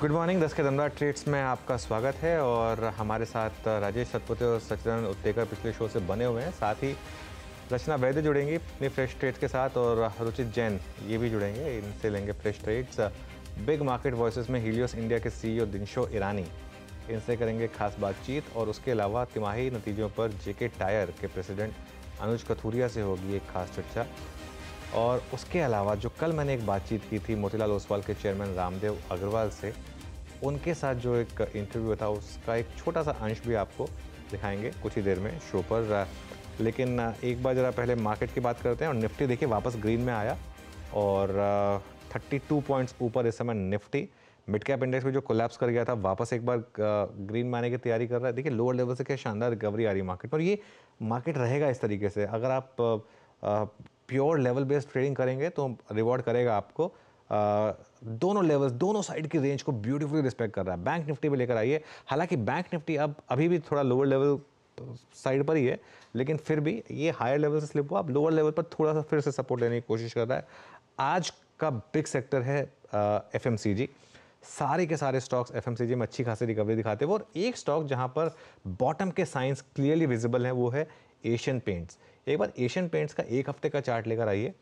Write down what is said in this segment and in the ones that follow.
Good morning. 10 के दमदार trades में आपका स्वागत है और हमारे साथ राजेश सतपुते और सचिदानंद उत्तेकर पिछले शो से बने हुए हैं। साथ ही रचना वैद्य जुड़ेंगी अपनी फ्रेश ट्रेड्स के साथ और रुचित जैन ये भी जुड़ेंगे, इनसे लेंगे fresh trades. Big market voices में हीलियोस इंडिया के सीईओ दिनशो ईरानी, इनसे करेंगे खास बातचीत। और उसके अलावा तिमाही नतीजों पर जेके टायर के प्रेसिडेंट अनुज कथूरिया से होगी एक खास चर्चा। और उसके अलावा जो कल मैंने एक बातचीत की थी मोतीलाल ओसवाल के चेयरमैन रामदेव अग्रवाल से, उनके साथ जो एक इंटरव्यू था उसका एक छोटा सा अंश भी आपको दिखाएंगे कुछ ही देर में शो पर। लेकिन एक बार ज़रा पहले मार्केट की बात करते हैं। और निफ्टी देखिए वापस ग्रीन में आया और 32 पॉइंट्स ऊपर इस समय निफ्टी। मिड कैप इंडेक्स में जो कोलैप्स कर गया था वापस एक बार ग्रीन में आने की तैयारी कर रहा है। देखिए लोअर लेवल से क्या शानदार रिकवरी आ रही है मार्केट पर। ये मार्केट रहेगा इस तरीके से, अगर आप प्योर लेवल बेस्ड ट्रेडिंग करेंगे तो रिवॉर्ड करेगा आपको। दोनों लेवल्स, दोनों साइड की रेंज को ब्यूटीफुली रिस्पेक्ट कर रहा है। बैंक निफ्टी पे लेकर आइए, हालांकि बैंक निफ्टी अब अभी भी थोड़ा लोअर लेवल साइड पर ही है, लेकिन फिर भी ये हायर लेवल से स्लिप हुआ, अब लोअर लेवल पर थोड़ा सा फिर से सपोर्ट लेने की कोशिश कर रहा है। आज का बिग सेक्टर है एफएमसीजी। सारे के सारे स्टॉक्स एफएमसीजी में अच्छी खासी रिकवरी दिखाते हैं। और एक स्टॉक जहां पर बॉटम के साइंस क्लियरली विजिबल हैं वो है एशियन पेंट्स। एक बार एशियन पेंट्स का एक हफ्ते का चार्ट लेकर आइए।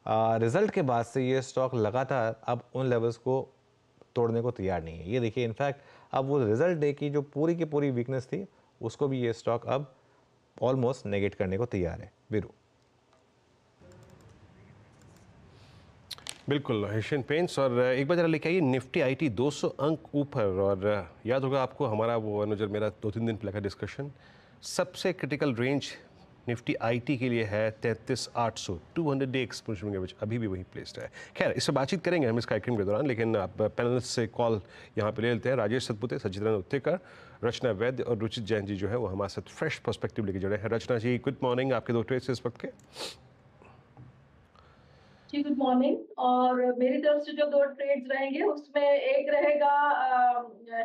रिजल्ट के बाद से ये स्टॉक लगातार अब उन लेवल्स को तोड़ने को तैयार नहीं है। ये देखिए इनफैक्ट अब वो रिजल्ट डे की जो पूरी की पूरी वीकनेस थी उसको भी ये स्टॉक अब ऑलमोस्ट नेगेट करने को तैयार है। वीरू। बिल्कुल एशियन पेंट्स। और एक बार जरा लेके आइए निफ्टी आईटी 200 अंक ऊपर। और याद होगा आपको हमारा वो अनुजर मेरा 2-3 दिन पहले का डिस्कशन, सबसे क्रिटिकल रेंज निफ्टी आईटी के लिए है 33,800, 200 डे एक्सपोनेंशियल के बीच अभी भी वही प्लेस्ड है। खैर इस पर बातचीत करेंगे हम इस कार्यक्रम के दौरान, लेकिन आप पैनल से कॉल यहाँ पे ले लेते हैं। राजेश सतपुते, सचिदानंद उत्तेकर, रचना वैद्य और रुचित जैन जी जो है वो हमारे साथ फ्रेश पर्सपेक्टिव लेके जुड़े हैं। रचना जी गुड मॉर्निंग, आपके दो ट्रेड्स इस वक्त के। जी गुड मॉर्निंग। और मेरी तरफ से जो दो ट्रेड्स रहेंगे उसमें एक रहेगा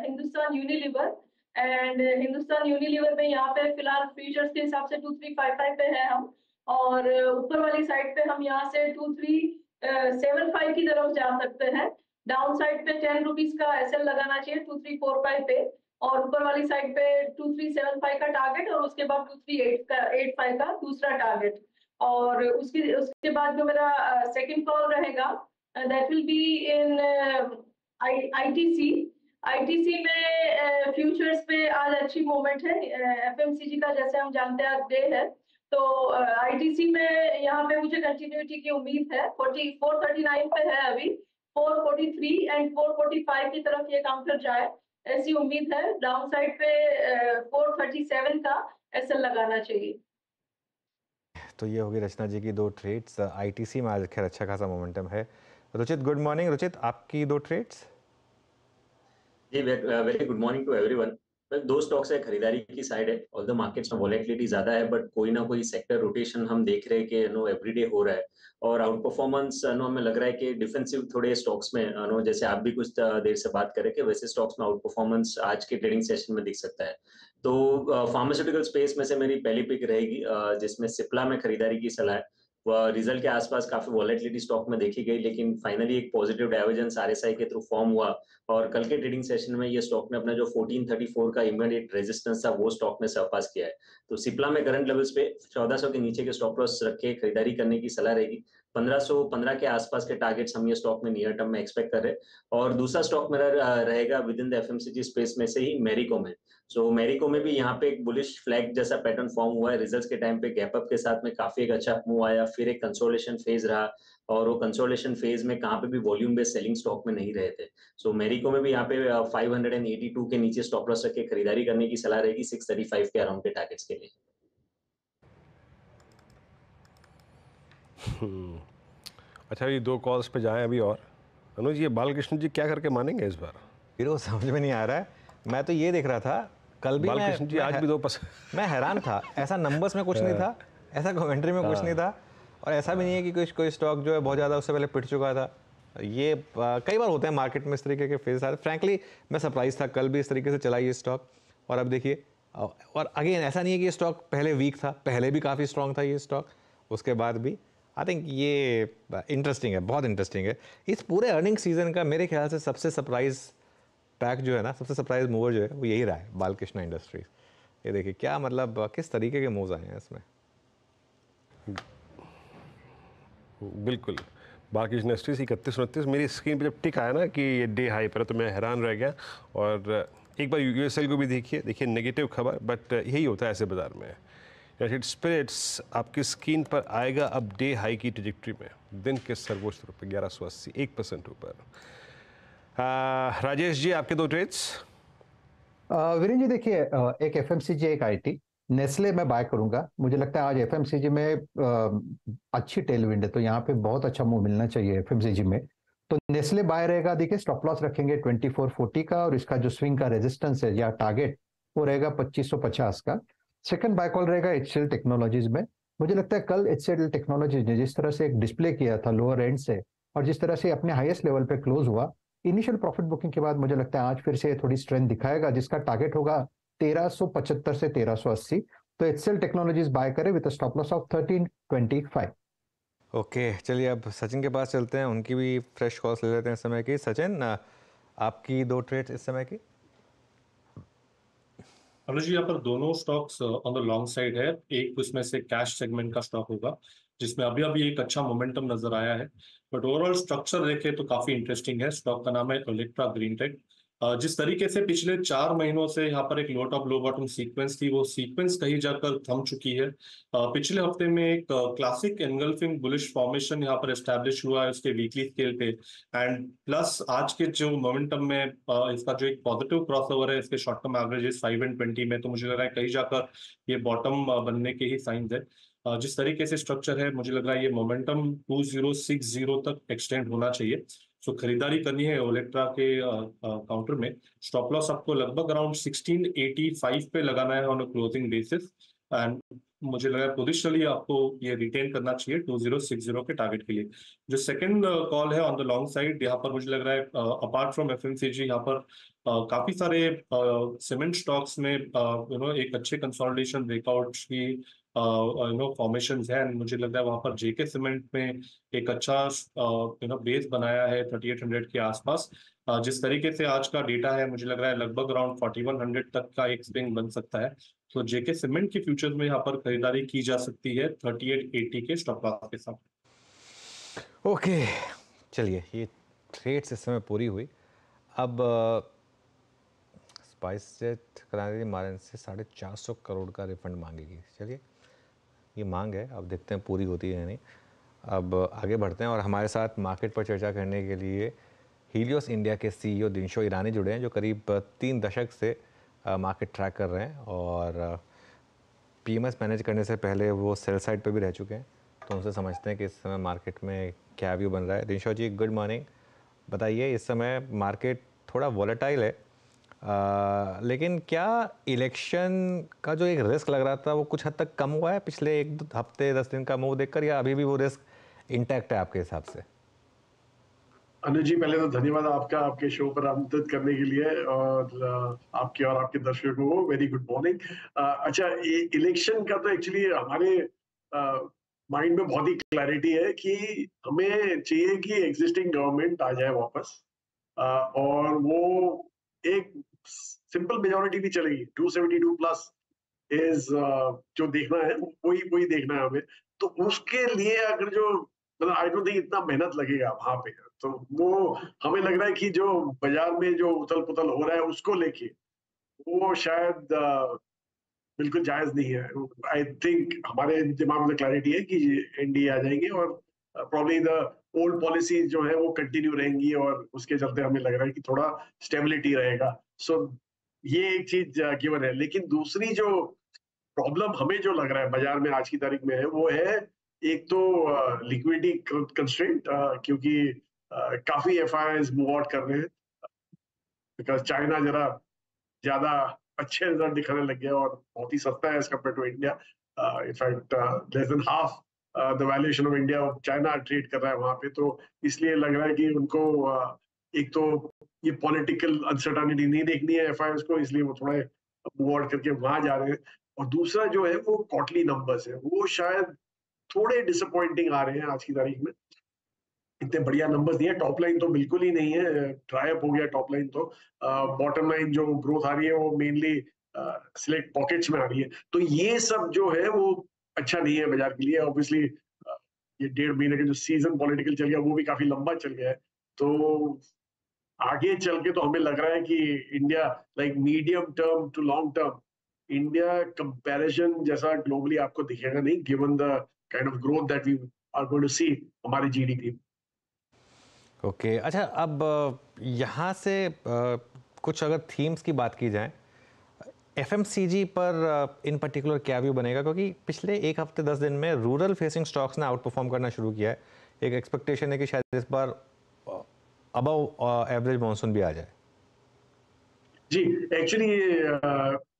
Hindustan Unilever. And Hindustan Unilever में यहाँ पे फिलहाल फ्यूचर्स के हिसाब से 2355 पे है हम, और ऊपर वाली साइड पे हम यहाँ से 2375 की तरफ जा सकते हैं। डाउन साइड पे 10 रुपीज का एसएल लगाना चाहिए 2345 पे, और ऊपर वाली साइड पे 2375 का टारगेट और उसके बाद 2385 का दूसरा टारगेट। और उसके बाद जो मेरा सेकंड कॉल रहेगा that will be in ITC. ITC में फ्यूचर्स पे आज अच्छी मूवमेंट है। एफएमसीजी का जैसे हम जानते हैं आज डे है, तो आईटीसी में यहाँ पे मुझे कंटिन्यूटी की उम्मीद है। 439 पे है अभी, 443 एंड 445 की तरफ ये काउंटर जाए ऐसी उम्मीद है। डाउन साइड पे 437 का एसएल लगाना चाहिए। तो ये होगी रचना जी की दो ट्रेड्स। आईटीसी में आज खैर अच्छा खासा मोमेंटम है। Ruchit good morning. रुचित आपकी दो ट्रेड्स। जी very good morning to everyone. दो स्टॉक्स है, खरीदारी की साइड है। ऑल्दो मार्केट्स में वॉलेटिलिटी ज्यादा है, बट कोई ना कोई सेक्टर रोटेशन हम देख रहे हैं कि एवरीडे हो रहा है। और आउट परफॉर्मेंस हमें लग रहा है कि डिफेंसिव थोड़े स्टॉक्स में जैसे आप भी कुछ देर से बात करें कि वैसे स्टॉक्स में आउट परफॉर्मेंस आज के ट्रेडिंग सेशन में दिख सकता है। तो फार्मास्यूटिकल स्पेस में से मेरी पहली पिक रहेगी जिसमें सिप्ला में खरीदारी की सलाह है। वह रिजल्ट के आसपास काफी वॉलेटिलिटी स्टॉक में देखी गई, लेकिन फाइनली एक पॉजिटिव डाइवर्जेंस आरएसआई के थ्रू फॉर्म हुआ। और कल के ट्रेडिंग सेशन में ये स्टॉक ने अपना जो 1434 का इमीडिएट रेजिस्टेंस था वो स्टॉक ने सरपास किया है। तो सिप्ला में करंट लेवल्स पे 1400 के नीचे के स्टॉप लॉस रख के खरीदारी करने की सलाह रहेगी। 1515 के आसपास के टारगेट्स हम ये स्टॉक में नियर टर्म में एक्सपेक्ट कर रहे हैं। और दूसरा स्टॉक मेरा रहेगा with in the FMCG space में से ही मैरिको में। सो मैरिको में भी यहाँ पे एक बुलिश फ्लैग जैसा पैटर्न फॉर्म हुआ है। रिजल्ट्स के टाइम पे गैप अप के साथ में काफी एक अच्छा मूव आया, फिर एक कंसोलिडेशन फेज रहा, और वो कंसोलिडेशन फेज में कहाँ पे भी वॉल्यूम बेस्ड सेलिंग स्टॉक में नहीं रहे थे। सो मैरिको में भी यहाँ पे 582 के नीचे स्टॉप लॉस रख के खरीदारी करने की सलाह रहेगी 635 के अराउंड के टारगेट्स के लिए। अच्छा ये दो कॉल्स पे जाएं अभी। और अनुज ये बालकृष्ण जी क्या करके मानेंगे इस बार? हीरो समझ में नहीं आ रहा है। मैं तो ये देख रहा था कल भी, बालकृष्ण जी आज भी दो मैं हैरान था। ऐसा नंबर्स में कुछ नहीं था, ऐसा कमेंट्री में कुछ नहीं था, और ऐसा भी नहीं है कि कोई स्टॉक जो है बहुत ज़्यादा उससे पहले पिट चुका था। ये कई बार होते हैं मार्केट में इस तरीके के फेज। फ्रैंकली मैं सरप्राइज था, कल भी इस तरीके से चला ये स्टॉक, और अब देखिए। और अगेन ऐसा नहीं है कि ये स्टॉक पहले वीक था, पहले भी काफ़ी स्ट्रॉन्ग था ये स्टॉक, उसके बाद भी आई थिंक ये इंटरेस्टिंग है, बहुत इंटरेस्टिंग है। इस पूरे अर्निंग सीजन का मेरे ख्याल से सबसे सरप्राइज पैक जो है ना, सबसे सरप्राइज मूवर जो है वो यही रहा है, बालकृष्ण इंडस्ट्रीज। ये देखिए क्या मतलब किस तरीके के मूव्स आए हैं इसमें। बिल्कुल, बालकृष्ण इंडस्ट्रीज 3129 मेरी स्क्रीन पे जब टिक आया ना कि ये डे हाई पर, तो मैं हैरान रह गया। और एक बार यूएसएल को भी देखिए नेगेटिव खबर, बट यही होता है ऐसे बाजार में। यूनाइटेड स्पिरिट्स आपकी स्क्रीन पर आएगा अब डे हाई की ट्रजेक्टरी में, दिन के सर्वोच्च स्तर पर 1180, 1% ऊपर। राजेश जी, आपके दो ट्रेड्स। वीरेंद्र जी देखिए, एक एफएमसीजी एक आईटी। नेस्ले मैं बाय करूंगा, मुझे लगता है आज एफएमसीजी में अच्छी टेलविंड है, तो यहाँ पे बहुत अच्छा मूव मिलना चाहिए एफएमसीजी में। तो नेस्ले बाय रहेगा। देखिए स्टॉप लॉस रखेंगे 2440 का, और इसका जो स्विंग का रेजिस्टेंस है या टारगेट वो रहेगा 2550 का। सेकंड बाय कॉल रहेगा एचसीएल टेक्नोलॉजीज में। मुझे लगता है कल एचसीएल टेक्नोलॉजीज ने जिस तरह से एक डिस्प्ले किया था लोअर एंड से, और जिस तरह से अपने हाईएस्ट लेवल पे क्लोज हुआ इनिशियल प्रॉफिट बुकिंग के बाद, मुझे लगता है आज फिर से थोड़ी स्ट्रेंथ दिखाएगा, जिसका टारगेट होगा 1375 से 1380। तो एचसीएल टेक्नोलॉजीज बाय करें with stop loss of 1325। Okay, चलिए अब सचिन के पास चलते हैं, उनकी भी फ्रेश कॉल्स ले लेते हैं इस समय की। सचिन, आपकी दो ट्रेड्स इस समय की। अनुज जी, यहाँ पर दोनों stocks on the long side है। एक उसमें से कैश सेगमेंट का स्टॉक होगा जिसमें अभी अभी एक अच्छा मोमेंटम नजर आया है, बट ओवरऑल स्ट्रक्चर देखे तो काफी इंटरेस्टिंग है। स्टॉक का नाम है ओलेक्ट्रा ग्रीनटेक। जिस तरीके से पिछले 4 महीनों से यहाँ पर एक लो टॉप लो बॉटम सीक्वेंस थी, वो सीक्वेंस कहीं जाकर थम चुकी है। पिछले हफ्ते में एक क्लासिक एनगल्फिंग बुलिश फॉर्मेशन यहाँ पर एस्टैब्लिश हुआ है उसके वीकली स्केल पे, एंड प्लस आज के जो मोमेंटम में इसका जो एक पॉजिटिव क्रॉसओवर है इसके शॉर्ट टर्म एवरेजेस 5 and 20 में, तो मुझे लग रहा है कहीं जाकर ये बॉटम बनने के ही साइंस है। जिस तरीके से स्ट्रक्चर है मुझे लग रहा है ये मोमेंटम 2060 तक एक्सटेंड होना चाहिए। सो खरीदारी करनी है ओलेक्ट्रा के काउंटर में। स्टॉप लॉस आपको लगभग अराउंड 1685 पे लगाना है on a closing basis, and मुझे लगा पोजिशनली आपको ये रिटेन करना चाहिए 2060 के टारगेट के लिए। जो सेकंड कॉल है ऑन द लॉन्ग साइड, यहाँ पर मुझे लग रहा है अपार्ट फ्रॉम एफएमसीजी यहाँ पर काफी सारे सीमेंट स्टॉक्स में एक अच्छे कंसोलिडेशन ब्रेकआउट की फॉर्मेशंस है, एंड मुझे लग रहा है वहां पर जेके सीमेंट में एक अच्छा बेस बनाया है 3800 के आसपास। जिस तरीके से आज का डेटा है मुझे लग रहा है लगभग अराउंड 4100 तक का एक स्विंग बन सकता है। तो जेके सीमेंट के फ्यूचर्स में यहाँ पर खरीदारी की जा सकती है 3880 के स्टॉप लॉस के साथ। ओके, चलिए ये ट्रेड्स इस समय पूरी हुई। अब स्पाइस जेट कराने मारन से 450 करोड़ का रिफंड मांगेगी। चलिए ये मांग है, अब देखते हैं पूरी होती है या नहीं। अब आगे बढ़ते हैं और हमारे साथ मार्केट पर चर्चा करने के लिए हीलियोस इंडिया के सीईओ दिनशो ईरानी जुड़े हैं, जो करीब 3 दशक से मार्केट ट्रैक कर रहे हैं और पीएमएस मैनेज करने से पहले वो सेल साइड पे भी रह चुके हैं। तो उनसे समझते हैं कि इस समय मार्केट में क्या व्यू बन रहा है। दिनशो जी, गुड मॉर्निंग। बताइए, इस समय मार्केट थोड़ा वॉलेटाइल है, लेकिन क्या इलेक्शन का जो एक रिस्क लग रहा था वो कुछ हद तक कम हुआ है पिछले 1 हफ्ते 10 दिन का मूव देखकर, या अभी भी वो रिस्क इंटैक्ट है आपके हिसाब से? अनुज जी, पहले तो धन्यवाद आपका आपके शो पर आमंत्रित करने के लिए, और आपके और आपके दर्शकों को वेरी गुड मॉर्निंग। अच्छा, इलेक्शन का तो एक्चुअली हमारे माइंड में बहुत ही क्लैरिटी है कि हमें चाहिए कि एग्जिस्टिंग गवर्नमेंट आ जाए वापस, और वो एक सिंपल मेजॉरिटी भी चलेगी। 272 प्लस इज जो देखना है वही देखना है हमें। तो उसके लिए अगर जो मतलब आई डोंट थिंक इतना मेहनत लगेगा वहां पे, तो वो हमें लग रहा है कि जो बाजार में जो उथल पुथल हो रहा है उसको लेके वो शायद बिल्कुल जायज नहीं है। आई थिंक हमारे दिमाग में क्लैरिटी है कि एनडीए आ जाएंगे और प्रॉब्ली द ओल्ड पॉलिसी जो है वो कंटिन्यू रहेंगी, और उसके चलते हमें लग रहा है कि थोड़ा स्टेबिलिटी रहेगा। सो ये एक चीज गिवन है। लेकिन दूसरी जो प्रॉब्लम हमें जो लग रहा है बाजार में आज की तारीख में है, वो है एक तो लिक्विडिटी कंस्ट्रेंट, क्योंकि काफी एफआईआईज मूव आउट कर रहे हैं, बिकॉज चाइना जरा ज्यादा अच्छे रिजल्ट दिखाने लग गया और बहुत ही सस्ता है as compare to India. In fact less than half the valuation of India China trade कर रहा है वहां पे। तो इसलिए लग रहा है कि उनको एक तो ये पॉलिटिकल अनसर्टेनिटी नहीं देखनी है एफआईआईज को, इसलिए वो थोड़ा मूव आउट करके वहां जा रहे हैं। और दूसरा जो है वो क्वार्टरली नंबर्स है, वो शायद थोड़े डिसअपॉइंटिंग आ रहे हैं आज की तारीख में। इतने बढ़िया नंबर्स नहीं है, टॉप लाइन तो बिल्कुल ही नहीं है, ड्राई अप हो गया टॉप लाइन तो। बॉटम लाइन जो ग्रोथ आ रही है वो मेनली सिलेक्ट पॉकेट्स में आ रही है, तो ये सब जो है वो अच्छा नहीं है बाजार के लिए। ऑब्वियसली ये 1.5 महीने का जो सीजन पॉलिटिकल चल गया वो भी काफी लंबा चल गया है, तो आगे चल के तो हमें लग रहा है कि India like medium term to long term India comparison जैसा ग्लोबली आपको दिखेगा नहीं, given the kind of growth that we are going to see हमारी जीडीपी। ओके अच्छा, अब यहाँ से कुछ अगर थीम्स की बात की जाए, एफएमसीजी पर इन पर्टिकुलर क्या व्यू बनेगा, क्योंकि पिछले एक हफ्ते 10 दिन में रूरल फेसिंग स्टॉक्स ने आउट परफॉर्म करना शुरू किया है। एक एक्सपेक्टेशन है कि शायद इस बार अबव एवरेज मॉनसून भी आ जाए। जी एक्चुअली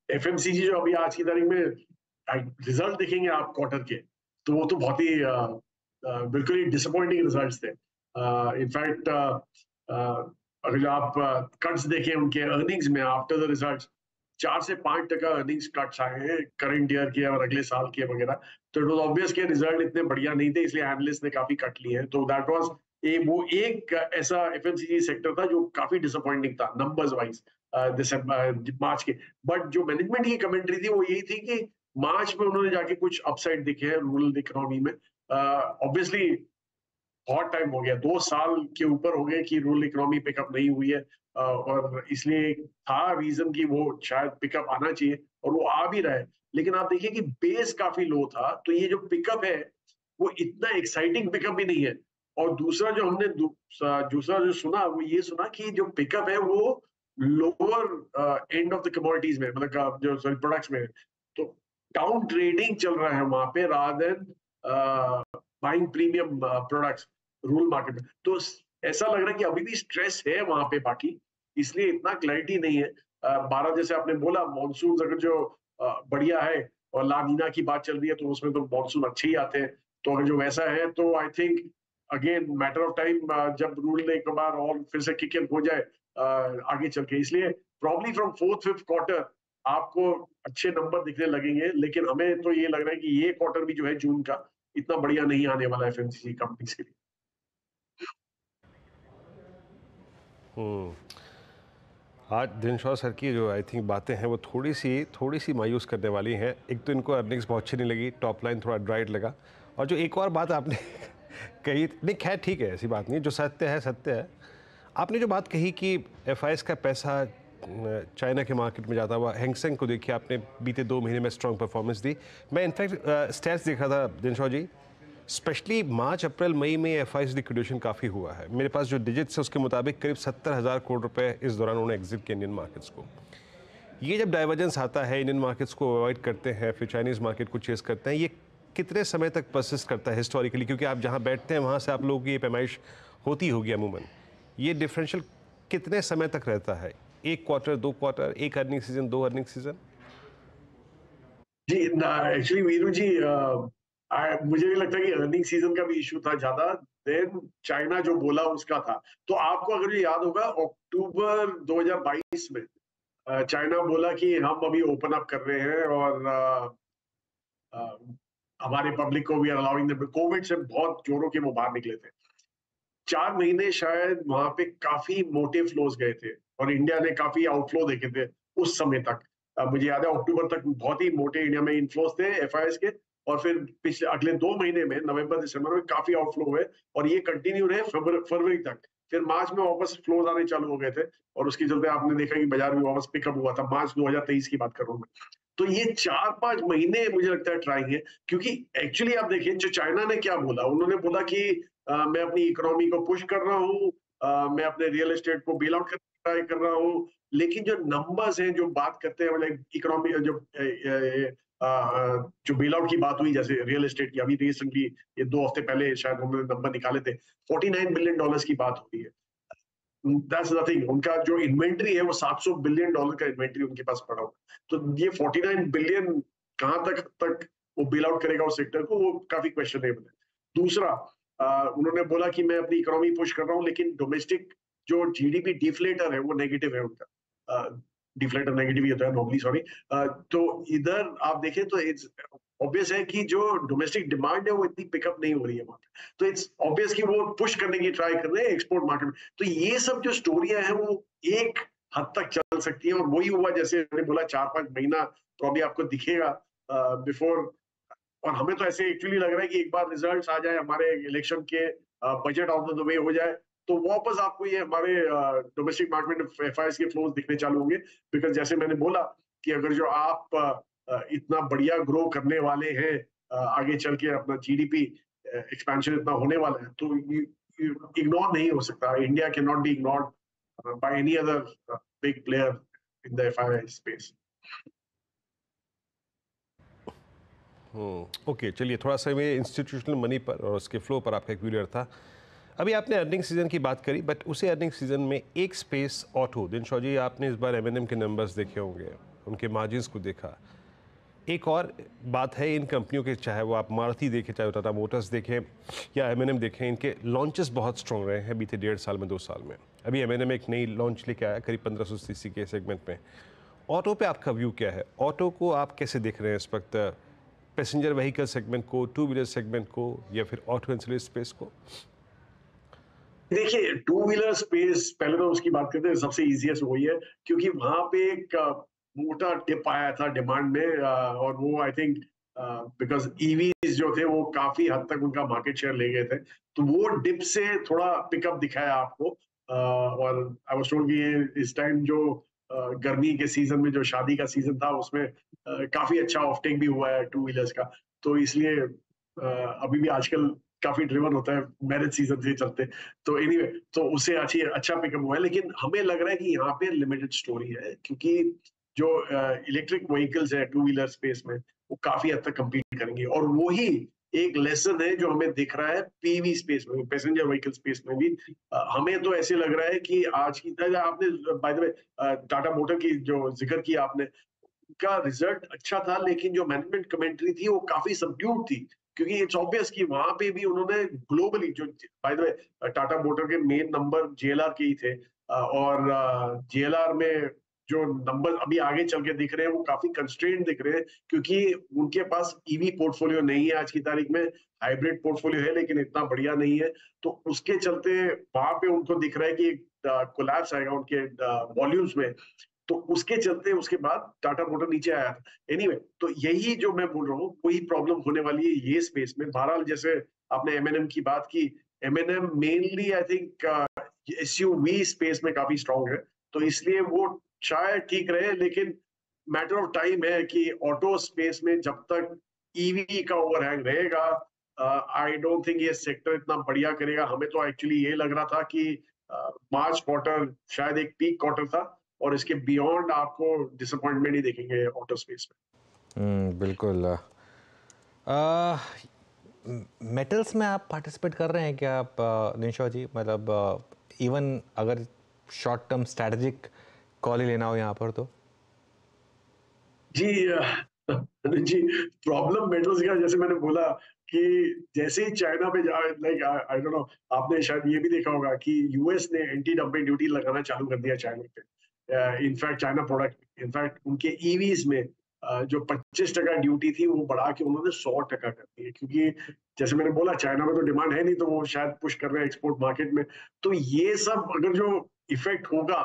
एफएमसीजी जो अभी आज की तारीख में रिजल्ट देखेंगे आप क्वार्टर के, तो वो तो बहुत ही बिल्कुल ही डिसअपॉइंटिंग रिजल्ट्स थे। इनफैक्ट अगर आप कट्स देखें उनके अर्निंग्स में आफ्टर द रिजल्ट्स, 4 से 5% अर्निंग्स कट्स आए हैं करंट ईयर के और अगले साल के वगैरह, तो इट वाज ऑब्वियस कि रिजल्ट इतने बढ़िया नहीं थे, इसलिए एनालिस्ट ने काफी कट लिए हैं। तो दैट वाज वो एक ऐसा एफएमसीजी सेक्टर था जो काफी डिसअपॉइंटिंग था नंबर्स वाइज मार्च के। बट जो मैनेजमेंट की कमेंट्री थी वो यही थी कि मार्च में उन्होंने जाके कुछ अपसाइड दिखे हैं रूरल इकोनॉमी में। ऑब्वियसली बहुत टाइम हो गया, 2 साल के ऊपर हो गए कि रूरल इकोनॉमी पिकअप नहीं हुई है, और इसलिए था रीजन कि वो शायद पिकअप आना चाहिए और वो आ भी रहा है। लेकिन आप देखिए कि बेस काफी लो था, तो ये जो पिकअप है वो इतना एक्साइटिंग पिकअप भी नहीं है। और दूसरा जो हमने दूसरा जो सुना वो ये सुना कि जो पिकअप है वो lower end of the commodities में, मतलब जो सॉरी प्रोडक्ट्स में, तो डाउन ट्रेडिंग चल रहा है वहां पे rather than buying premium products rural market में। तो ऐसा लग रहा है कि अभी भी स्ट्रेस है वहां पे बाकी, इसलिए इतना क्लैरिटी नहीं है। 12 जैसे आपने बोला मॉनसून अगर जो बढ़िया है और लानीना की बात चल रही है तो उसमें तो मॉनसून अच्छे ही आते हैं, तो अगर जो वैसा है तो I think again matter of time जब रूरल एक बार और फिर से किक इन हो जाए आगे चल के। इसलिए प्रॉब्ली फ्रॉम 4th-5th क्वार्टर आपको अच्छे नंबर दिखने लगेंगे, लेकिन हमें तो ये लग रहा है कि ये क्वार्टर भी जो है जून का इतना बढ़िया नहीं आने वाला है एफएमसीजी कंपनीज के लिए। आज दिनशॉ सर की जो आई थिंक बातें हैं वो थोड़ी सी मायूस करने वाली हैं। एक तो इनको अर्निंग्स बहुत अच्छी नहीं लगी, टॉप लाइन थोड़ा ड्राइड लगा, और जो एक और बात आपने कही, नहीं खैर ठीक है, ऐसी बात नहीं, जो सत्य है। आपने जो बात कही कि एफआईएस का पैसा चाइना के मार्केट में जाता हुआ, हैंगसेंग को देखिए आपने बीते 2 महीने में स्ट्रॉन्ग परफॉर्मेंस दी। मैं इनफैक्ट स्टैट्स देख रहा था दिनशॉ जी, स्पेशली मार्च अप्रैल मई में एफआईएस लिक्विडेशन काफ़ी हुआ है। मेरे पास जो डिजिट्स है उसके मुताबिक करीब 70,000 करोड़ रुपए इस दौरान उन्होंने एग्जिट किया इंडियन मार्केट्स को। ये जब डाइवर्जेंस आता है, इंडियन मार्केट्स को अवॉइड करते हैं, फिर चाइनीज़ मार्केट को चेस करते हैं, ये कितने समय तक परसिस्ट करता है हिस्टोरिकली? क्योंकि आप जहाँ बैठते हैं वहाँ से आप लोगों की ये पैमाइश होती होगी अमूमन। ये डिफरेंशियल कितने समय तक रहता है? 1 quarter, 2 quarter, 1 earning season, 2 earning season? जी एक्चुअली वीरू जी मुझे नहीं लगता कि अर्निंग सीजन का भी इशू था ज्यादा देन चाइना जो बोला उसका था। तो आपको अगर ये याद होगा अक्टूबर 2022 में चाइना बोला कि हम अभी ओपन अप कर रहे हैं और हमारे पब्लिक को भी अलाउइंग देम। कोविड से बहुत जोरों के वो बाहर निकले थे, 4 महीने शायद वहां पे काफी मोटे फ्लोज गए थे और इंडिया ने काफी आउटफ्लो देखे थे उस समय तक। मुझे याद है अक्टूबर तक बहुत ही मोटे इंडिया में इनफ्लोज थे एफआईएस के, और फिर पिछले अगले 2 महीने में नवंबर दिसंबर में काफी आउटफ्लो हुए और ये कंटिन्यू रहे फरवरी तक। फिर मार्च में वापस फ्लोज आने चालू हो गए थे और उसके चलते आपने देखा कि बाजार में वापस पिकअप हुआ था। मार्च 2023 की बात कर रहा हूँ मैं। तो ये 4-5 महीने मुझे लगता है ट्राइंग है, क्योंकि एक्चुअली आप देखिए जो चाइना ने क्या बोला, उन्होंने बोला कि मैं अपनी इकोनॉमी को पुश कर रहा हूँ, मैं अपने रियल एस्टेट को बेल आउट करने की ट्राई कर रहा हूँ। लेकिन जो नंबर्स हैं जो बात करते हैं मतलब इकोनॉमी जो बेल आउट की बात हुई जैसे रियल एस्टेट की, अभी रिसेंटली ये 2 हफ्ते पहले शायद उन्होंने नंबर निकाले थे, $49 बिलियन की बात हो रही है। That's nothing. उनका जो इन्वेंट्री है वो $700 बिलियन का इन्वेंट्री उनके पास पड़ा हुआ। तो ये 49 बिलियन कहाँ तक वो बेल आउट करेगा उस सेक्टर को, वो काफी क्वेश्चनेबल है। दूसरा उन्होंने बोला कि मैं अपनी इकोनॉमी पुश कर रहा हूँ, लेकिन डोमेस्टिक जो जीडीपी डिफ्लेटर है वो नेगेटिव है उनका। डिफ्लेटर नेगेटिव ही होता है नॉर्मली, सॉरी। तो इधर आप देखें तो इट्स ऑब्वियस है कि जो डोमेस्टिक डिमांड है वो इतनी पिकअप नहीं हो रही है वहां पे, तो इट्स ऑब्वियस कि वो पुश करने की ट्राई कर रहे हैं एक्सपोर्ट मार्केट में। तो ये सब जो स्टोरियां हैं वो एक हद तक चल सकती है, और वही हुआ जैसे मैंने बोला 4-5 महीना तो अभी आपको दिखेगा बिफोर। और हमें तो ऐसे एक्चुअली लग रहा है कि एक बार रिजल्ट्स आ जाए हमारे इलेक्शन के, budget out of the way हो जाए, तो वापस आपको ये हमारे डोमेस्टिक मार्केट में एफआईआईज के फ्लोज दिखने चालू होंगे। बिकॉज जैसे मैंने बोला कि अगर जो आप इतना बढ़िया ग्रो करने वाले हैं, आगे चल के अपना जीडीपी एक्सपेंशन इतना होने वाला है, तो इग्नोर नहीं हो सकता। India can not be ignored by any other big player in the FII space. Okay, चलिए थोड़ा सा मैं इंस्टीट्यूशनल मनी पर और उसके फ्लो पर आपका एक वीडियो था। अभी आपने अर्निंग सीजन की बात करी, बट उसी अर्निंग सीजन में एक स्पेस ऑटो, दिनशॉ जी आपने इस बार एमएनएम के नंबर्स देखे होंगे, उनके मार्जिन्स को देखा। एक और बात है इन कंपनियों के, चाहे वो आप मारुति देखें, चाहे टाटा मोटर्स देखें या एमएनएम देखें, इनके लॉन्चेस बहुत स्ट्रॉन्ग रहे हैं बीते 1.5 साल में, 2 साल में। अभी एमएनएम एक नई लॉन्च लेके आया करीब 1500 सीसी के सेगमेंट में। ऑटो पे आपका व्यू क्या है? ऑटो को आप कैसे देख रहे हैं इस वक्त? पैसेंजर व्हीकल सेगमेंट को, टू व्हीलर सेगमेंट को, या फिर ऑटो एंसिलरी स्पेस को? देखिए, टू व्हीलर स्पेस पहले तो उसकी बात करते हैं, सबसे इजीएस्ट वही है, क्योंकि वहां पे एक मोटा टिप आया था डिमांड में, और वो आई थिंक बिकॉज ईवीज जो थे वो काफी हद तक उनका मार्केट शेयर ले गए थे, तो वो डिप से थोड़ा पिकअप दिखाया आपको। और आई वाज टोल्ड कि ये इस टाइम जो गर्मी के सीजन में, जो शादी का सीजन था, उसमें काफी अच्छा ऑफटेक भी हुआ है टू व्हीलर्स का, तो इसलिए अभी भी आजकल काफी ड्रिवन होता है मैरिज सीजन से चलते। तो एनीवे, तो उससे अच्छा पिकअप हुआ है, लेकिन हमें लग रहा है कि यहाँ पे लिमिटेड स्टोरी है, क्योंकि जो इलेक्ट्रिक व्हीकल्स है टू व्हीलर स्पेस में, वो काफी हद तक कम्पीट करेंगे, और वही एक लेसन है जो हमें दिख रहा है पीवी स्पेस में, पैसेंजर व्हीकल स्पेस में भी। हमें तो ऐसे लग रहा है कि आज की आपने by the way Tata motor की जो जिक्र किया आपने, का रिजल्ट अच्छा था, लेकिन जो मैनेजमेंट कमेंट्री थी वो काफी सबड्यूड थी, क्योंकि इट्स ऑब्वियस कि वहां पे भी उन्होंने ग्लोबली, जो by the way Tata motor के मेन नंबर जेएलआर के ही थे, और जेएलआर में जो नंबर अभी आगे चल के दिख रहे हैं वो काफी कंस्ट्रेंट दिख रहे हैं, क्योंकि उनके पास ईवी पोर्टफोलियो नहीं है आज की तारीख में, हाइब्रिड पोर्टफोलियो है लेकिन इतना बढ़िया नहीं है, तो उसके चलते वहां पे उनको दिख रहा है कि कोलैप्स आएगा उनके वॉल्यूम्स में, तो उसके चलते उसके बाद टाटा मोटर नीचे आया था। एनीवे, तो यही जो मैं बोल रहा हूँ, कोई प्रॉब्लम होने वाली है ये स्पेस में। बहरहाल, जैसे आपने एमएनएम की बात की, MNM mainly I think SUV space में काफी स्ट्रांग है, तो इसलिए वो शायद ठीक रहे, लेकिन मैटर ऑफ टाइम है कि ऑटो स्पेस में जब तक ईवी का ओवरहैंग रहेगा, आई डोंट थिंक ये सेक्टर इतना बढ़िया करेगा। हमें तो एक्चुअली ये लग रहा था कि मार्च क्वार्टर शायद एक पीक क्वार्टर था, और इसके बियॉन्ड आपको डिसअपॉइंटमेंट ही देखेंगे ऑटो स्पेस में। बिल्कुल। मेटल्स में आप पार्टिसिपेट कर रहे हैं क्या आप, दिनशॉ जी? मतलब इवन अगर शॉर्ट टर्म स्ट्रैटेजिक कॉल ही लेना हो यहाँ पर तो? जी जी, प्रॉब्लम मेटल्स का, जैसे मैंने बोला कि जैसे ही चाइना पे लाइक आई डोंट नो, आपने शायद ये भी देखा होगा कि यूएस ने एंटी डंपिंग ड्यूटी लगाना चालू कर दिया चाइना पे, इनफैक्ट चाइना प्रोडक्ट, इनफैक्ट उनके ईवीज में जो 25% ड्यूटी थी वो बढ़ा के उन्होंने 100% कर दी है, क्योंकि जैसे मैंने बोला चाइना में तो डिमांड है नहीं, तो वो शायद पुश कर रहे हैं एक्सपोर्ट मार्केट में। तो ये सब अगर जो इफेक्ट होगा,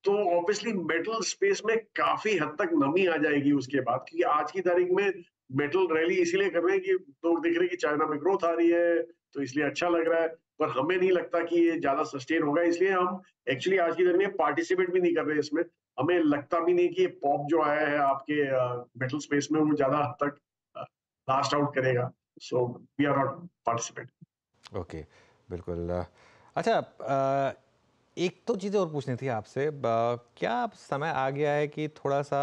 तो ऑब्वियसली मेटल स्पेस में काफी हद तक नमी आ जाएगी उसके बाद, क्योंकि आज की तारीख में मेटल रैली इसीलिए कर रहे हैं कि लोग देख रहे हैं कि चाइना में ग्रोथ आ रही है, तो इसलिए अच्छा लग रहा है, पर हमें नहीं लगता कि ये ज्यादा सस्टेन होगा, इसलिए हम एक्चुअली आज की तारीख में पार्टिसिपेट भी नहीं कर रहे इसमें। हमें लगता भी नहीं कि ये पॉप जो आया है आपके मेटल स्पेस में वो ज्यादा हद तक लास्ट आउट करेगा, so we are not participate. Okay, बिल्कुल। अच्छा, एक तो चीज़ और पूछनी थी आपसे, क्या अब समय आ गया है कि थोड़ा सा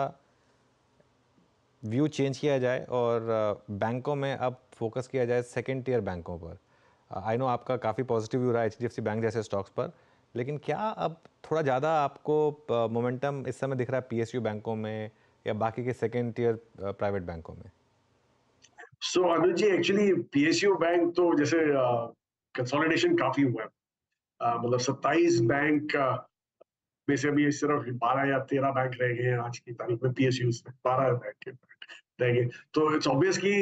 व्यू चेंज किया जाए और बैंकों में अब फोकस किया जाए सेकंड टियर बैंकों पर? आई नो आपका काफ़ी पॉजिटिव व्यू रहा है एचडीएफसी बैंक जैसे स्टॉक्स पर, लेकिन क्या अब थोड़ा ज़्यादा आपको मोमेंटम इस समय दिख रहा है पीएसयू बैंकों में या बाकी के सेकंड टियर प्राइवेट बैंकों में? सो अनुज जी, एक्चुअली पीएसयू बैंक तो जैसे कंसोलिडेशन काफी हुआ है, मतलब 27 बैंक में से अभी सिर्फ 12 या 13 बैंक रह गए हैं आज की तारीख में पीएसयू में, 12 बैंक के। रह गए। तो इट्स ऑब्वियस कि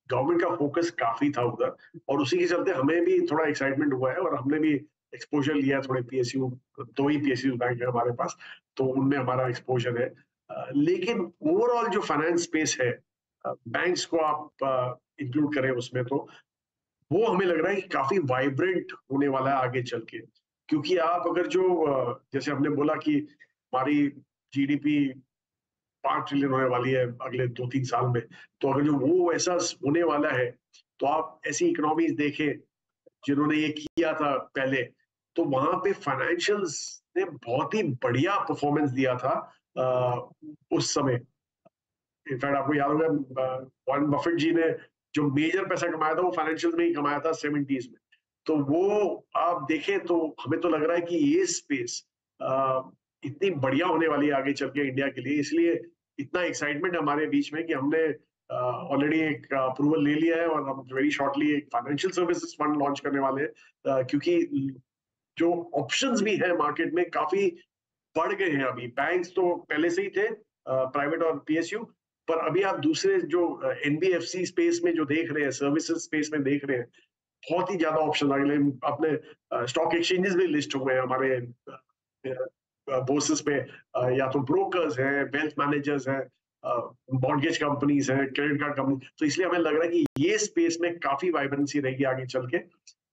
गवर्नमेंट का फोकस काफी था उधर, और उसी के चलते हमें भी थोड़ा एक्साइटमेंट हुआ है और हमने भी एक्सपोजर लिया थोड़े पीएसयू, 2 ही पीएसयू बैंक है हमारे पास, तो उनमें हमारा एक्सपोजर है। लेकिन ओवरऑल जो फाइनेंस स्पेस है, बैंक्स को आप इंक्लूड करें उसमें, तो वो हमें लग रहा है कि काफी वाइब्रेंट होने वाला है आगे चल के। क्योंकि आप अगर जो जैसे हमने बोला कि हमारी जीडीपी 5 ट्रिलियन होने वाली है अगले 2-3 साल में, तो अगर जो वो ऐसा होने वाला है, तो आप ऐसी इकोनॉमीज देखें जिन्होंने ये किया था पहले, तो वहां पे फाइनेंशियल्स ने बहुत ही बढ़िया परफॉर्मेंस दिया था उस समय। इनफैक्ट आपको याद होगा वॉरेन बफेट जी ने जो मेजर पैसा कमाया था वो फाइनेंशियल में ही कमाया था 70s में। तो वो आप देखें तो हमें तो लग रहा है कि ये स्पेस इतनी बढ़िया होने वाली है आगे चल के इंडिया के लिए, इसलिए इतना एक्साइटमेंट हमारे बीच में कि हमने ऑलरेडी एक अप्रूवल ले लिया है और हम वेरी शॉर्टली एक फाइनेंशियल सर्विसेज फंड लॉन्च करने वाले हैं, क्योंकि जो ऑप्शंस भी हैं मार्केट में काफी बढ़ गए हैं। अभी बैंक्स तो पहले से ही थे, प्राइवेट और पीएसयू, पर अभी आप दूसरे जो एनबीएफसी स्पेस में जो देख रहे हैं, सर्विसेज स्पेस में देख रहे हैं, बहुत ही ज्यादा ऑप्शन आ गए। अपने स्टॉक एक्सचेंजेस भी लिस्ट हुए हैं हमारे बोर्सेस पे, या तो ब्रोकर्स हैं, वेल्थ मैनेजर्स हैं, मॉर्गेज कंपनीज हैं, क्रेडिट कार्ड कंपनी। तो इसलिए हमें लग रहा है कि ये स्पेस में काफी वाइब्रेंसी रहेगी आगे चल के,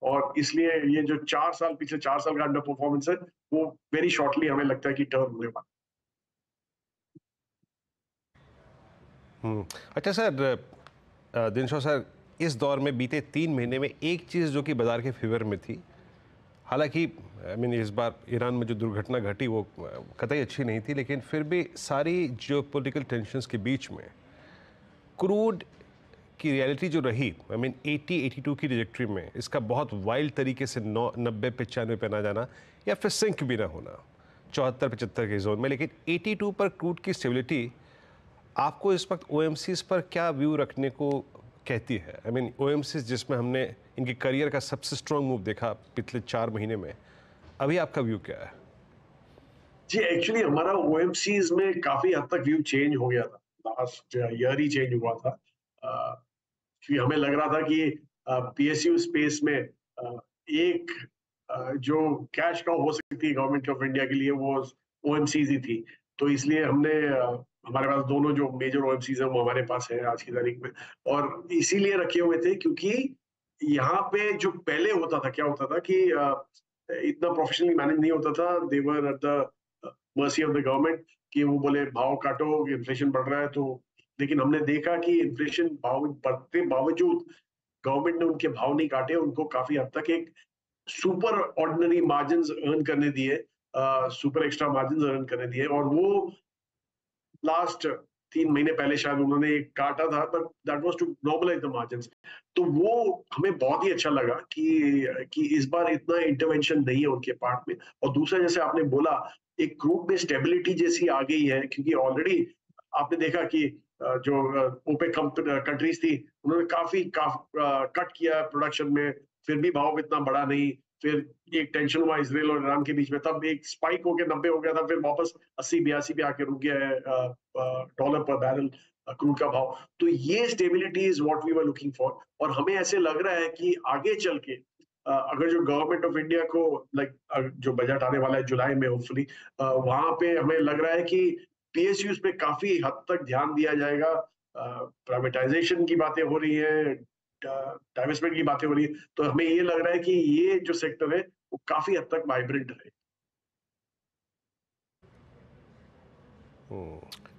और इसलिए ये जो पिछले 4 साल का अंडर परफॉर्मेंस है वो वेरी शॉर्टली हमें लगता है कि टर्न होने वाला। अच्छा सर, दिनशॉ सर, इस दौर में बीते 3 महीने में एक चीज़ जो कि बाजार के फेवर में थी, हालांकि इस बार ईरान में जो दुर्घटना घटी वो कतई अच्छी नहीं थी, लेकिन फिर भी सारी जो पॉलिटिकल टेंशन्स के बीच में क्रूड की रियलिटी जो रही, 80-82 की ट्रैजेक्टरी में इसका बहुत वाइल्ड तरीके से 90-95 पे ना जाना या फिर सिंक भी ना होना 74-75 के जोन में, लेकिन 82 पर क्रूड की स्टेबिलिटी आपको इस वक्त ओएमसीज पर क्या व्यू रखने को कहती है? ओएमसीज जिसमें हमने इनके करियर का सबसे स्ट्रॉन्ग मूव देखा पिछले 4 महीने में, अभी आपका व्यू क्या है? जी, एक्चुअली हमारा ओएमसीज में काफी हद तक व्यू चेंज हो गया था, लास्ट ईयर ही चेंज हुआ था, क्योंकि हमें लग रहा था कि पीएसयू स्पेस में एक जो कैश काउ हो सकती है गवर्नमेंट ऑफ इंडिया के लिए वो ओएमसीज ही थी। तो इसलिए हमने हमारे पास दोनों जो मेजर ओएमसीज हैं वो हमारे पास है आज की तारीख में, और इसीलिए रखे हुए थे क्योंकि यहाँ पे जो पहले होता था, क्या होता था कि इतना प्रोफेशनली मैनेज नहीं होता था, they were at the mercy of the government कि वो बोले भाव काटो, इन्फ्लेशन बढ़ रहा है। तो लेकिन हमने देखा कि इन्फ्लेशन भाव बढ़ते बावजूद गवर्नमेंट ने उनके भाव नहीं काटे, उनको काफी हद तक एक सुपर ऑर्डिनरी मार्जिन्स अर्न करने दिए, सुपर एक्स्ट्रा मार्जिन्स अर्न करने दिए, और वो लास्ट 3 महीने पहले शायद उन्होंने काटा था, but that was to normalise the margins. तो वो हमें बहुत ही अच्छा लगा कि इस बार इतना इंटरवेंशन नहीं है उनके पार्ट में। और दूसरा, जैसे आपने बोला, एक क्रूड में स्टेबिलिटी जैसी आ गई है, क्योंकि ऑलरेडी आपने देखा कि जो ओपेक कंट्रीज थी उन्होंने काफी कट किया प्रोडक्शन में, फिर भी भाव इतना बढ़ा नहीं। फिर एक टेंशन हुआ इसराइल और ईरान के बीच में, तब एक स्पाइक होकर 90 हो गया था, फिर वापस 80-82 पे आके रुक गया है डॉलर पर बैरल क्रूड का भाव। तो ये stability is what we were looking for, और हमें ऐसे लग रहा है कि आगे चल के अगर जो गवर्नमेंट ऑफ इंडिया को जो बजट आने वाला है जुलाई में होपफुली, वहां पे हमें लग रहा है कि पीएसयूज पे काफी हद तक ध्यान दिया जाएगा। प्राइवेटाइजेशन की बातें हो रही है, डाइवेस्टमेंट की बातें हो रही है, तो हमें ये लग रहा है कि ये जो सेक्टर है वो काफी हद तक वाइब्रेंट रहे।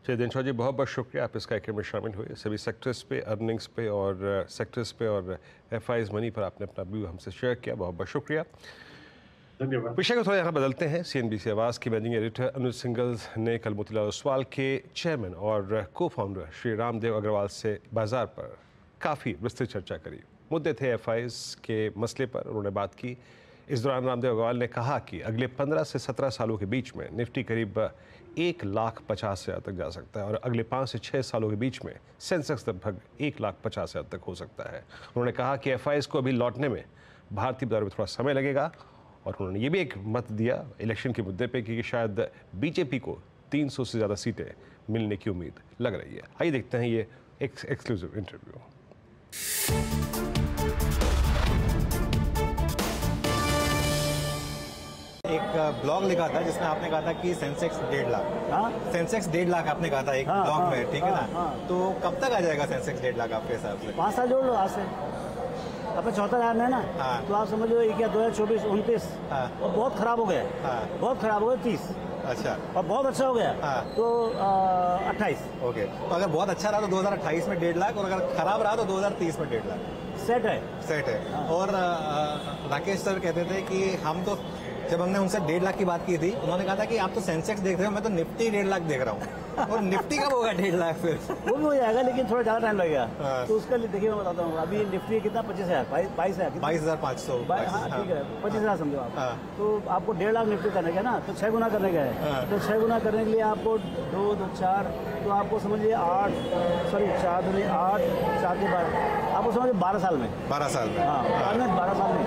चलिए दिनशॉ जी, बहुत बहुत शुक्रिया आप इस कार्यक्रम में शामिल हुए। सभी सेक्टर्स पे, अर्निंग्स पे और सेक्टर्स पे और एफआईज मनी पर आपने अपना व्यू हमसे शेयर किया, बहुत बहुत शुक्रिया। धन्यवाद। विषय को थोड़ा यहाँ बदलते हैं। सीएनबीसी आवाज़ की मैनेजिंग एडिटर अनुज सिंगल ने कल मोतीलाल ओसवाल के चेयरमैन और को फाउंडर श्री रामदेव अग्रवाल से बाजार पर काफ़ी विस्तृत चर्चा करी। मुद्दे थे एफआईज के मसले पर उन्होंने बात की। इस दौरान रामदेव अग्रवाल ने कहा कि अगले 15 से 17 सालों के बीच में निफ्टी करीब 1,50,000 तक जा सकता है और अगले 5 से 6 सालों के बीच में सेंसेक्स लगभग 1,50,000 तक हो सकता है। उन्होंने कहा कि एफआईज को अभी लौटने में भारतीय बाजार में थोड़ा समय लगेगा, और उन्होंने ये भी एक मत दिया इलेक्शन के मुद्दे पे कि शायद बीजेपी को 300 से ज़्यादा सीटें मिलने की उम्मीद लग रही है। आइए देखते हैं ये एक्सक्लूसिव इंटरव्यू। एक ब्लॉग लिखा था जिसमें आपने कहा था कि सेंसेक्स 1.5 लाख। हाँ, सेंसेक्स 1.5 लाख आपने कहा था एक ब्लॉग में, ठीक है ना? तो कब तक आ जाएगा सेंसेक्स 1.5 लाख आपके हिसाब से? 5 साल जोड़ लो आज से, अपने 74,000 में है ना। तो आप समझ लो क्या 2024-29 और बहुत खराब हो गया। बहुत खराब हो गया 30। अच्छा, और बहुत अच्छा हो गया तो 28। ओके, तो अगर बहुत अच्छा रहा तो 2028 में 1.5 लाख, और अगर खराब रहा तो 2030 में 1.5 लाख। सेट है। और राकेश सर कहते थे कि हम तो, जब हमने उनसे 1.5 लाख की बात की थी, उन्होंने कहा था कि आप तो सेंसेक्स देख रहे हो, मैं तो निफ्टी 1.5 लाख देख रहा हूँ। और निफ्टी कब होगा 1.5 लाख? फिर वो भी हो जाएगा, लेकिन थोड़ा ज्यादा टाइम लगेगा। तो उसका देखिए मैं बताता हूँ, अभी निफ्टी कितना 25,000 22,500। हाँ ठीक है, 25,000 समझो आप। तो आपको 1.5 लाख निफ्टी करने का है ना, तो 6 गुना करने का है। तो 6 गुना करने के लिए आपको 2, 2, 4, तो आपको समझिए 8, सॉरी 4 दूनी 8, 4 के बाद आपको समझिए 12 साल में। 12 साल में? हाँ, 12 साल में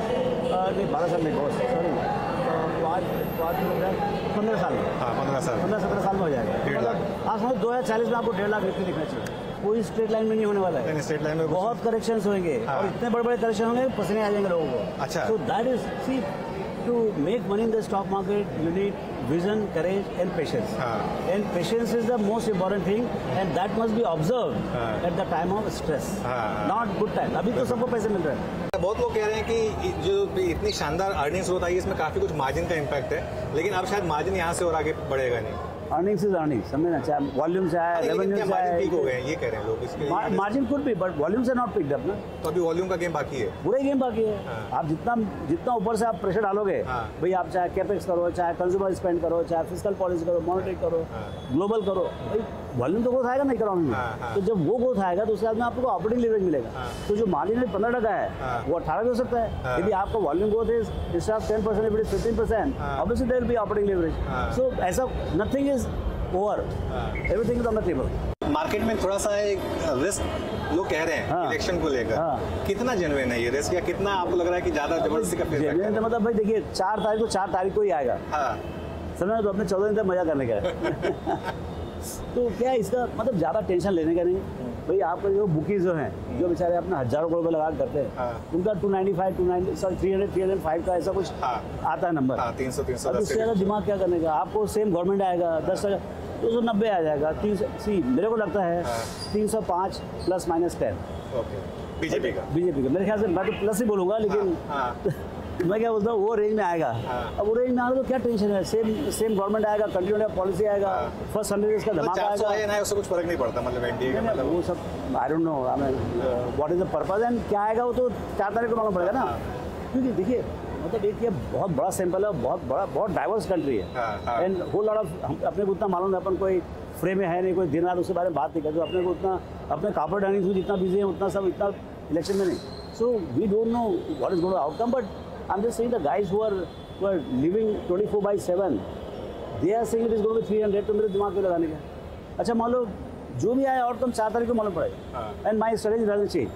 नहीं, 12 साल में बहुत, सॉरी 15 साल में। हाँ, 15-17 साल में हो जाएगा 1.5 लाख। आप समझ 2040 में आपको 1.5 लाख निफ्टी दिखना चाहिए। कोई स्ट्रेट लाइन में नहीं होने वाला है, स्ट्रेट लाइन में बहुत करेक्शंस होंगे। और इतने बड़े बड़े करेक्शन होंगे पसीने आ जाएंगे लोगों को। अच्छा, तो that is, see, to make money in the stock market you need vision, courage and patience. And patience is the most important thing, and that must be observed at the time of stress, not good time. अभी तो सबको पैसे मिल रहे हैं। बहुत लोग कह रहे हैं कि जो इतनी शानदार अर्निंग्स ग्रोथ आई है, इसमें काफी कुछ मार्जिन का इम्पैक्ट है, लेकिन अब शायद मार्जिन यहाँ से और आगे बढ़ेगा नहीं। अर्निंग्स इज अर्निंग, समझना, चाहे वॉल्यूम से आए, रेवेन्यू से आए, पीक हो गए ये कह रहे हैं लोग। इसके मार्जिन कुड भी, बट वॉल्यूम से नॉट पिक्ड अप ना। तो अभी वॉल्यूम का गेम बाकी है, पूरा गेम बाकी है। आप जितना ऊपर से आप प्रेशर डालोगे, भाई आप चाहे कैपेक्स करो, चाहे कंज्यूमर स्पेंड करो, चाहे फिस्कल पॉलिसी करो, मॉनेटरी करो, ग्लोबल करो, भाई वॉल्यूम तो ग्रोथ आएगा ना इकोनॉमी में। तो जब वो ग्रोथ आएगा तो उसके बाद में आपको ऑपरेटिंग लीवरेज मिलेगा। तो जो मार्जिन में 15% है वो 18 भी हो सकता है। यदि आपका volume growth is instead of 10%, if it is 15%, obviously there will be operating leverage. So ऐसा nothing is over, everything is on the table. Market में थोड़ा सा एक रिस्क लोग कह रहे हैं इलेक्शन को लेकर, कितना जेन्युइन है ये रिस्क, या कितना आपको लग रहा है कि ज्यादा जबरदस्ती का फेस जेन्युइन? तो मतलब भाई देखिए 4 तारीख को ही आएगा, समझ, तो अपने 14 दिन तक मजा करने का है। तो क्या इसका मतलब ज़्यादा टेंशन लेने का नहीं भाई। आपका जो बुकीज जो हैं, जो बेचारे अपना हजारों करोड़ लगा करते हैं, उनका 305 का ऐसा कुछ आता है नंबर। 300 उससे ज़्यादा दिमाग क्या करने का? आपको सेम गवर्नमेंट आएगा 10%, 290 आ जाएगा। 300, मेरे को लगता है 305 ±10 बीजेपी का मेरे ख्याल से। मैं तो प्लस ही बोलूँगा, लेकिन मैं क्या बोलता हूँ वो रेंज में आएगा। अब वो रेंज में आने तो क्या टेंशन है? सेम गवर्नमेंट आएगा, कंटिन्यू पॉलिसी आएगा, फर्स्ट 100 डेज का धमाका आएगा, उससे कुछ फर्क नहीं पड़ता, मतलब एनडीए का मतलब वो सब I don't know, what is the purpose and क्या आएगा वो तो 4 तारीख को मालूम पड़ेगा ना। क्योंकि देखिए मतलब एक ये बहुत बड़ा सैंपल है, बहुत डाइवर्स कंट्री है, एंड होल लॉट ऑफ, अपने को उतना मालूम है, अपन कोई फ्रेम में है नहीं, कोई दिन रात उसके बारे में बात नहीं करते, अपने को उतना अपने कॉर्पोरेट अर्निंग्स में जितना बिजी है उतना सब इतना इलेक्शन में नहीं। So we don't know what is going to outcome, but I'm just saying the guys who are living 24/7, they are saying it is going to be 300, तो मेरे दिमाग में लगाने का। अच्छा मान लो जो भी आया और तुम 4 तारीख को मालूम पड़ेगा, and my strategy doesn't change.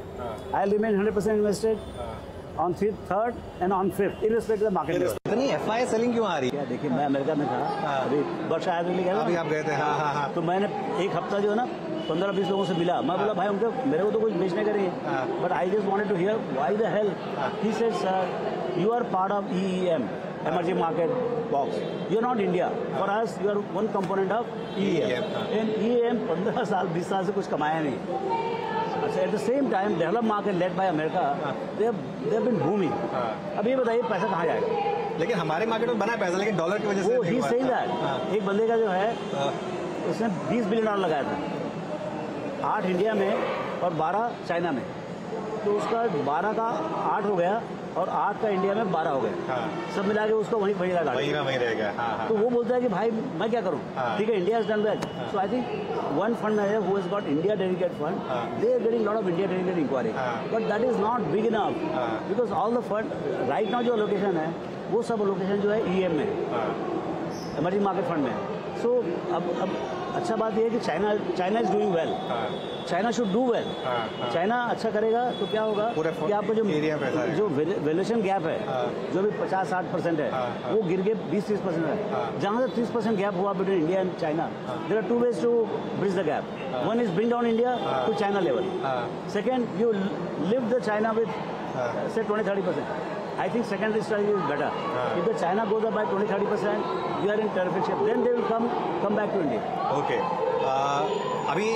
I'll remain 100% invested on 3rd and on 5th, irrespective of market level. इतनी FI सेलिंग क्यों आ रही है? देखिए मैं अमेरिका में था, अभी वर्ष आया तो गया, अभी आप गए थे? हाँ। तो मैंने एक हफ्ता जो है ना 15-20 लोगों से मिला। मैं बोला भाई उनको, मेरे को तो कुछ बेचने का नहीं है, but I just wanted to hear why the hell. He said sir you are part of EEM, emerging market box. You are not India. For us, you are one component of EEM. And EEM 15 साल 20 साल से कुछ कमाया नहीं। अच्छा, at the same time, developed market led by America, they have been booming. अब ये बताइए पैसा कहाँ जाएगा? लेकिन हमारे मार्केट में बना पैसा, लेकिन डॉलर की वजह से। he saying that एक बंदे का जो है उसने $20 बिलियन लगाया था, 8 इंडिया में और 12 चाइना में। तो उसका 12 का 8 हो गया और 8 का इंडिया में 12 हो गया। सब मिला के उसको वहीं लगा, वहीं रह गया। तो वो बोलता है कि भाई मैं क्या करूं? ठीक है, India has done that. So I think one fund है who has got India dedicated fund, they are getting lot of India dedicated inquiry, but that is not big enough, because all the fund right now जो location है वो सब location जो है EM में, emerging market fund में। सो अब अच्छा बात यह है कि China is doing well, China should do well. China अच्छा करेगा तो क्या होगा कि आपको जो वैल्यूएशन गैप है जो भी 50-60% है वो गिर के 20-30% है। जहाँ से 30% गैप हुआ between India and China, there are two ways to bridge the gap. One is bring down India to China level, second you live the China with say 20-30%. I think secondary strategy is better. If the China goes up by 20-30%, we are in terrific shape. Then they will come back to India. Okay. अभी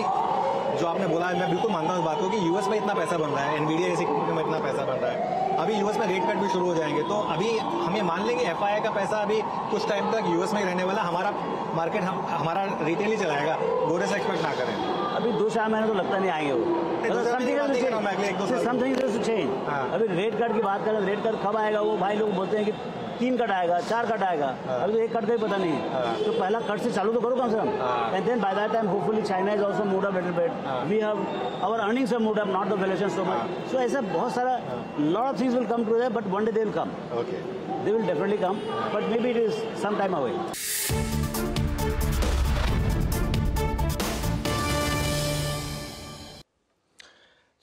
जो आपने बोला है मैं बिल्कुल मानता हूँ इस बात को कि यूएस में इतना पैसा बन रहा है, एनवीडिया जैसी कंपनी में इतना पैसा बन रहा है, अभी यूएस में रेट कट भी शुरू हो जाएंगे, तो अभी हम ये मान लेंगे एफआईआई का पैसा अभी कुछ टाइम तक यूएस में ही रहने वाला, हमारा मार्केट हमारा रिटेल ही चलाएगा, बोनस एक्सपेक्ट ना करें। अभी 2-4 महीने तो लगता नहीं आएंगे वो। Something to change. अभी रेट कट की बात करें, रेट कट कब आएगा वो भाई लोग बोलते हैं कि 3 कट आएगा, 4 कट आएगा, अभी तो 1 कट का ही पता नहीं है। तो पहला कट से चालू तो करो कम से कम, and then by that time hopefully China is also moved up little bit, we have our earnings have moved up, not the valuation so much. So ऐसा बहुत सारा lot of things will come together, but one day they will come. Okay, they will definitely come, but maybe it is some time away.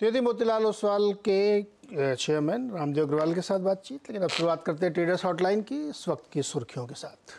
तो यदि मोतीलाल ओसवाल के chairman Ramdev Agarwal के साथ बातचीत। लेकिन अब शुरुआत करते हैं ट्रेडर्स हॉटलाइन की इस वक्त की सुर्खियों के साथ।